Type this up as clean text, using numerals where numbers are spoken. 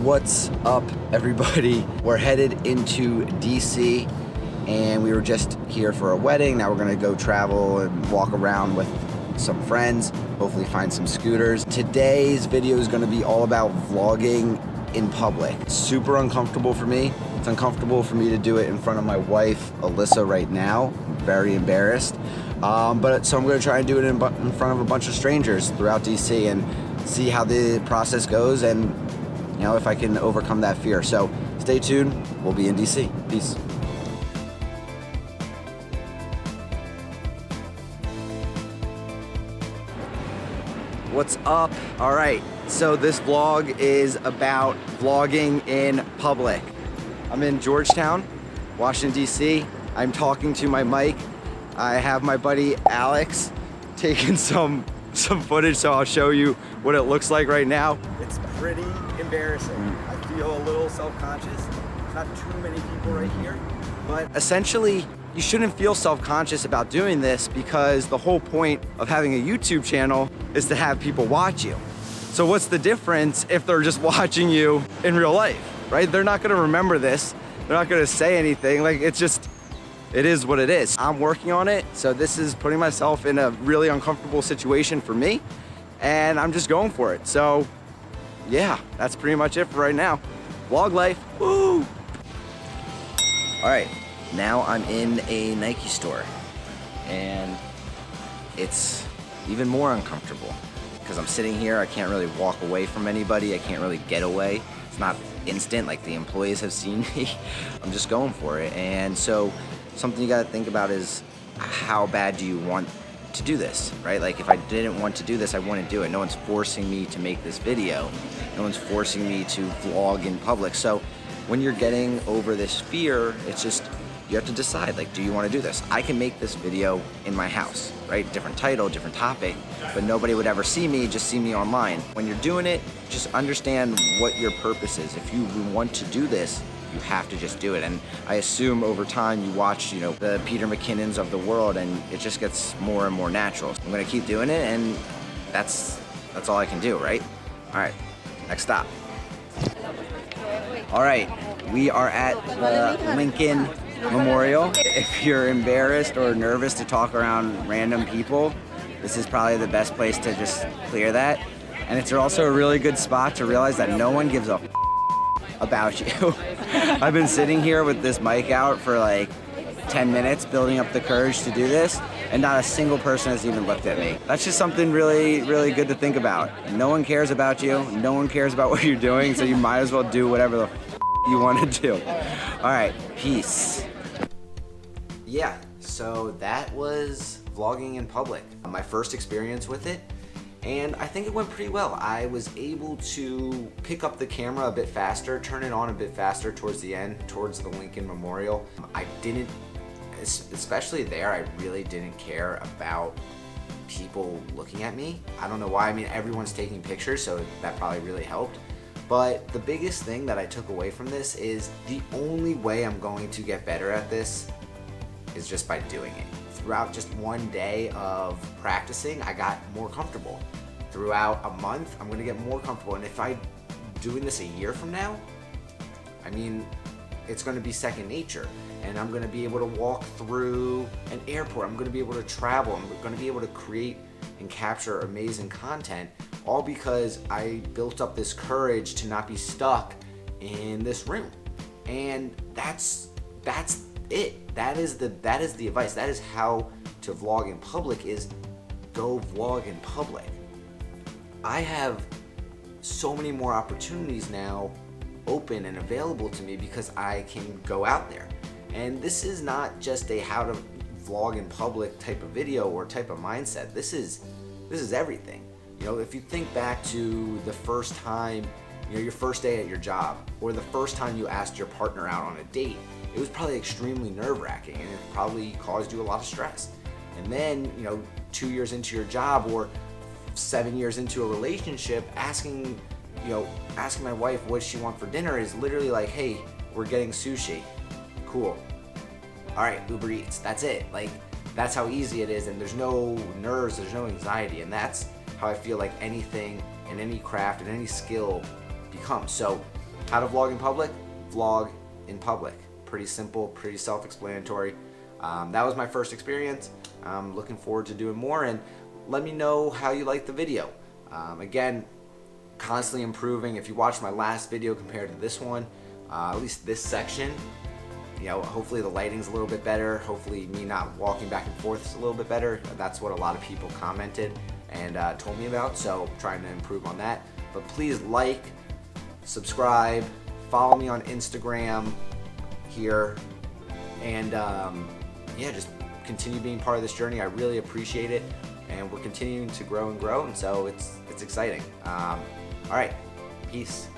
What's up, everybody? We're headed into DC, and we were just here for a wedding. Now we're gonna go travel and walk around with some friends, hopefully find some scooters. Today's video is gonna be all about vlogging in public. Super uncomfortable for me. It's uncomfortable for me to do it in front of my wife, Alyssa, right now. I'm very embarrassed. So I'm gonna try and do it in front of a bunch of strangers throughout DC and see how the process goes, and you know, if I can overcome that fear. So stay tuned, we'll be in DC. Peace. What's up? All right, so this vlog is about vlogging in public. I'm in Georgetown, Washington, DC. I'm talking to my mic. I have my buddy Alex taking some footage, so I'll show you what it looks like right now. It's pretty embarrassing. I feel a little self-conscious. There's not too many people right here, but essentially you shouldn't feel self-conscious about doing this, because the whole point of having a YouTube channel is to have people watch you. So what's the difference if they're just watching you in real life, right? They're not gonna remember this. They're not gonna say anything. Like, it is what it is. I'm working on it, so this is putting myself in a really uncomfortable situation for me, and I'm just going for it. So yeah, that's pretty much it for right now. Vlog life, woo! All right, now I'm in a Nike store, and it's even more uncomfortable because I'm sitting here. I can't really walk away from anybody. I can't really get away. It's not instant, like the employees have seen me. I'm just going for it. And so something you gotta think about is, how bad do you want to do this, right? Like, if I didn't want to do this, I wouldn't do it. No one's forcing me to make this video. No one's forcing me to vlog in public. So when you're getting over this fear, it's just, you have to decide, like, do you want to do this? I can make this video in my house, right? Different title, different topic, but nobody would ever see me, just see me online. When you're doing it, just understand what your purpose is. If you want to do this, you have to just do it. And I assume over time you watch, you know, the Peter McKinnons of the world, and it just gets more and more natural. I'm gonna keep doing it, and that's all I can do, right? All right, next stop. All right, we are at the Lincoln Memorial. If you're embarrassed or nervous to talk around random people, this is probably the best place to just clear that. And it's also a really good spot to realize that no one gives a about you. I've been sitting here with this mic out for like 10 minutes, building up the courage to do this, and not a single person has even looked at me. That's just something really, really good to think about. No one cares about you. No one cares about what you're doing, so you might as well do whatever the you want to do. All right, peace. Yeah, so that was vlogging in public. My first experience with it, and I think it went pretty well. I was able to pick up the camera a bit faster, turn it on a bit faster towards the end, towards the Lincoln Memorial. I didn't, especially there, I really didn't care about people looking at me. I don't know why. I mean, everyone's taking pictures, so that probably really helped. But the biggest thing that I took away from this is, the only way I'm going to get better at this is just by doing it. Throughout just one day of practicing, I got more comfortable. Throughout a month, I'm gonna get more comfortable. And if I'm doing this a year from now, I mean, it's gonna be second nature. And I'm gonna be able to walk through an airport. I'm gonna be able to travel. I'm gonna be able to create and capture amazing content, all because I built up this courage to not be stuck in this room. And that's it. That is the advice. That is how to vlog in public, is go vlog in public. I have so many more opportunities now open and available to me because I can go out there. And this is not just a how to vlog in public type of video or type of mindset. This is everything. You know, if you think back to the first time, you know, your first day at your job, or the first time you asked your partner out on a date, it was probably extremely nerve-wracking, and it probably caused you a lot of stress. And then, you know, 2 years into your job or 7 years into a relationship, asking my wife what she wants for dinner is literally like, hey, we're getting sushi. Cool. All right, Uber Eats. That's it. Like, that's how easy it is, and there's no nerves, there's no anxiety, and that's how I feel like anything and any craft and any skill becomes. So How to vlog in public? Vlog in public. Pretty simple, pretty self-explanatory. That was my first experience. I'm looking forward to doing more, and let me know how you like the video. Again, constantly improving. If you watched my last video compared to this one, at least this section, you know, hopefully the lighting's a little bit better. Hopefully me not walking back and forth is a little bit better. That's what a lot of people commented and told me about, so trying to improve on that. But please like, subscribe, follow me on Instagram here, and yeah, just continue being part of this journey. I really appreciate it, and we're continuing to grow and grow, and so it's exciting. All right, peace.